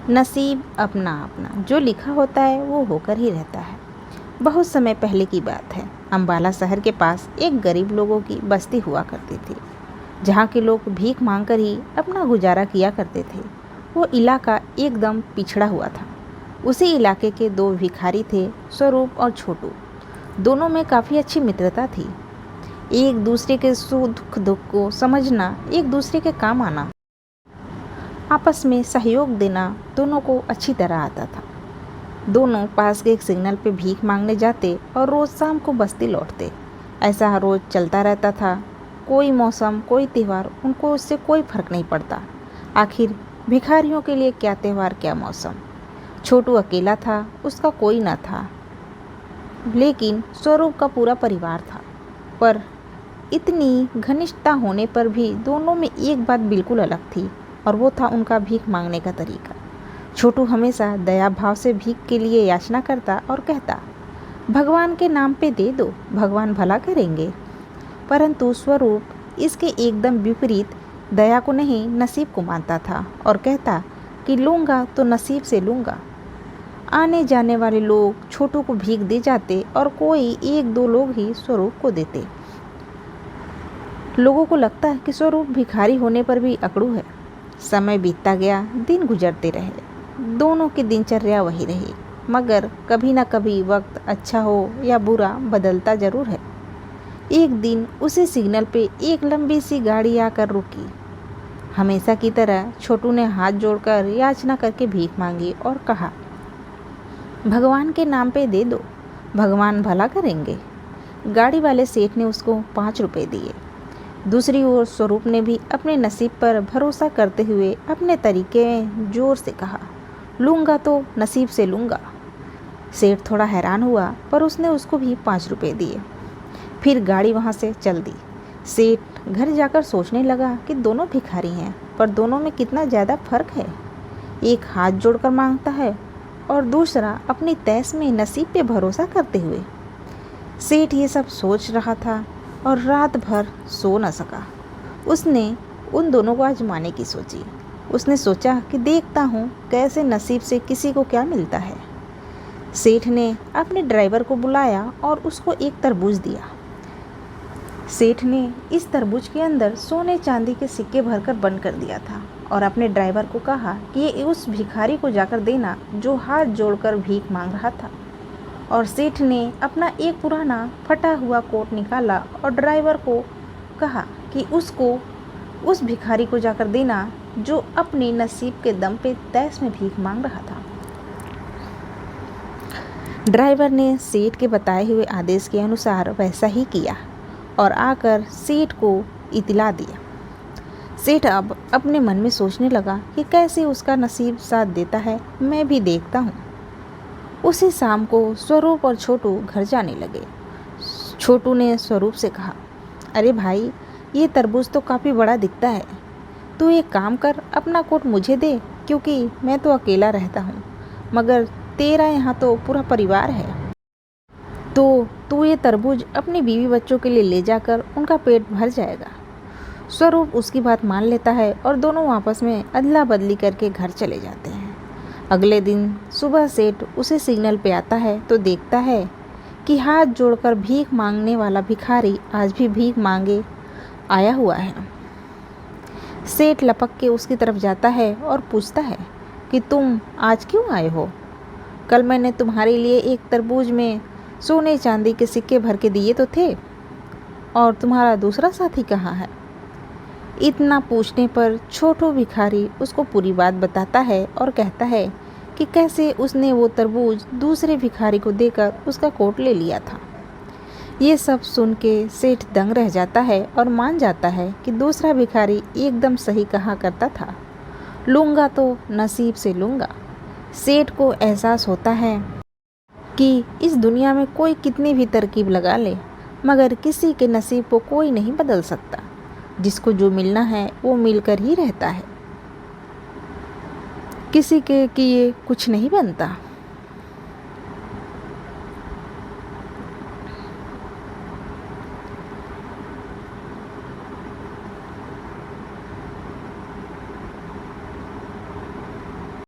नसीब अपना अपना, जो लिखा होता है वो होकर ही रहता है। बहुत समय पहले की बात है। अम्बाला शहर के पास एक गरीब लोगों की बस्ती हुआ करती थी, जहाँ के लोग भीख मांगकर ही अपना गुजारा किया करते थे। वो इलाका एकदम पिछड़ा हुआ था। उसी इलाके के दो भिखारी थे, स्वरूप और छोटू। दोनों में काफ़ी अच्छी मित्रता थी। एक दूसरे के सुख दुख को समझना, एक दूसरे के काम आना, आपस में सहयोग देना दोनों को अच्छी तरह आता था। दोनों पास के एक सिग्नल पे भीख मांगने जाते और रोज़ शाम को बस्ती लौटते। ऐसा रोज़ चलता रहता था। कोई मौसम, कोई त्यौहार, उनको उससे कोई फर्क नहीं पड़ता। आखिर भिखारियों के लिए क्या त्यौहार, क्या मौसम। छोटू अकेला था, उसका कोई न था, लेकिन स्वरूप का पूरा परिवार था। पर इतनी घनिष्ठता होने पर भी दोनों में एक बात बिल्कुल अलग थी, और वो था उनका भीख मांगने का तरीका। छोटू हमेशा दया भाव से भीख के लिए याचना करता और कहता, भगवान के नाम पे दे दो, भगवान भला करेंगे। परंतु स्वरूप इसके एकदम विपरीत, दया को नहीं नसीब को मानता था और कहता कि लूँगा तो नसीब से लूँगा। आने जाने वाले लोग छोटू को भीख दे जाते और कोई एक दो लोग ही स्वरूप को देते। लोगों को लगता है कि स्वरूप भिखारी होने पर भी अकड़ू है। समय बीतता गया, दिन गुजरते रहे। दोनों की दिनचर्या वही रही, मगर कभी ना कभी वक्त अच्छा हो या बुरा बदलता जरूर है। एक दिन उसी सिग्नल पे एक लंबी सी गाड़ी आकर रुकी। हमेशा की तरह छोटू ने हाथ जोड़कर याचना करके भीख मांगी और कहा, भगवान के नाम पे दे दो, भगवान भला करेंगे। गाड़ी वाले सेठ ने उसको 5 रुपए दिए। दूसरी ओर स्वरूप ने भी अपने नसीब पर भरोसा करते हुए अपने तरीके में जोर से कहा, लूँगा तो नसीब से लूँगा। सेठ थोड़ा हैरान हुआ, पर उसने उसको भी 5 रुपए दिए। फिर गाड़ी वहाँ से चल दी। सेठ घर जाकर सोचने लगा कि दोनों भिखारी हैं, पर दोनों में कितना ज़्यादा फर्क है। एक हाथ जोड़कर मांगता है और दूसरा अपनी तैस में नसीब पे भरोसा करते हुए। सेठ ये सब सोच रहा था और रात भर सो न सका। उसने उन दोनों को आजमाने की सोची। उसने सोचा कि देखता हूँ कैसे नसीब से किसी को क्या मिलता है। सेठ ने अपने ड्राइवर को बुलाया और उसको एक तरबूज दिया। सेठ ने इस तरबूज के अंदर सोने चांदी के सिक्के भरकर बंद कर दिया था और अपने ड्राइवर को कहा कि ये उस भिखारी को जाकर देना जो हाथ जोड़कर भीख मांग रहा था। और सेठ ने अपना एक पुराना फटा हुआ कोट निकाला और ड्राइवर को कहा कि उसको उस भिखारी को जाकर देना जो अपने नसीब के दम पे तैस में भीख मांग रहा था। ड्राइवर ने सेठ के बताए हुए आदेश के अनुसार वैसा ही किया और आकर सेठ को इतला दिया। सेठ अब अपने मन में सोचने लगा कि कैसे उसका नसीब साथ देता है, मैं भी देखता हूँ। उसी शाम को स्वरूप और छोटू घर जाने लगे। छोटू ने स्वरूप से कहा, अरे भाई, ये तरबूज तो काफ़ी बड़ा दिखता है। तू एक काम कर, अपना कोट मुझे दे, क्योंकि मैं तो अकेला रहता हूँ, मगर तेरा यहाँ तो पूरा परिवार है। तो तू ये तरबूज अपनी बीवी बच्चों के लिए ले जाकर उनका पेट भर जाएगा। स्वरूप उसकी बात मान लेता है और दोनों आपस में अदला बदली करके घर चले जाते हैं। अगले दिन सुबह सेठ उसे सिग्नल पे आता है तो देखता है कि हाथ जोड़कर भीख मांगने वाला भिखारी आज भी भीख मांगे आया हुआ है। सेठ लपक के उसकी तरफ जाता है और पूछता है कि तुम आज क्यों आए हो? कल मैंने तुम्हारे लिए एक तरबूज में सोने चांदी के सिक्के भर के दिए तो थे, और तुम्हारा दूसरा साथी कहाँ है? इतना पूछने पर छोटू भिखारी उसको पूरी बात बताता है और कहता है कि कैसे उसने वो तरबूज दूसरे भिखारी को देकर उसका कोट ले लिया था। ये सब सुन के सेठ दंग रह जाता है और मान जाता है कि दूसरा भिखारी एकदम सही कहा करता था, लूँगा तो नसीब से लूँगा। सेठ को एहसास होता है कि इस दुनिया में कोई कितनी भी तरकीब लगा ले, मगर किसी के नसीब को कोई नहीं बदल सकता। जिसको जो मिलना है वो मिलकर ही रहता है, किसी के किए कुछ नहीं बनता।